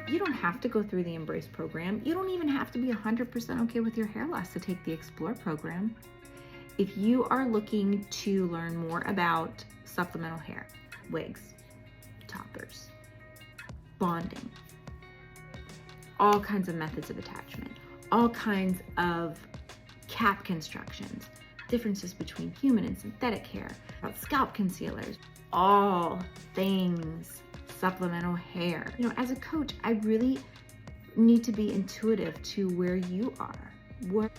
You don't have to go through the Embrace program. You don't even have to be 100% okay with your hair loss to take the Explore program. If you are looking to learn more about supplemental hair, wigs, toppers, bonding, all kinds of methods of attachment, all kinds of cap constructions, differences between human and synthetic hair, about scalp concealers, all things supplemental hair. You know, as a coach, I really need to be intuitive to where you are.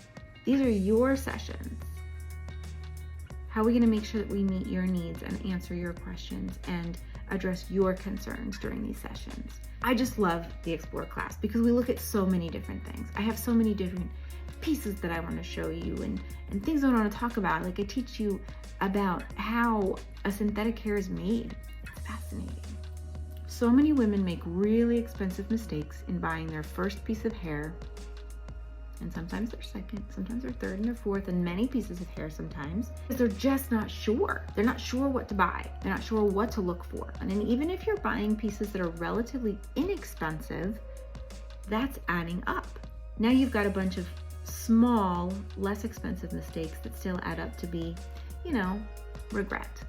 These are your sessions. How are we going to make sure that we meet your needs and answer your questions and address your concerns during these sessions? I just love the Explore class because we look at so many different things. I have so many different pieces that I want to show you and things I want to talk about. Like I teach you about how a synthetic hair is made. It's fascinating. So many women make really expensive mistakes in buying their first piece of hair, and sometimes their second, sometimes their third and their fourth, and many pieces of hair sometimes, because they're just not sure. They're not sure what to buy. They're not sure what to look for. And then even if you're buying pieces that are relatively inexpensive, that's adding up. Now you've got a bunch of small, less expensive mistakes that still add up to be, you know, regret.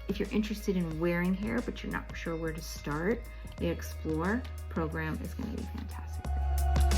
If you're interested in wearing hair, but you're not sure where to start, the Explore program is going to be fantastic for you.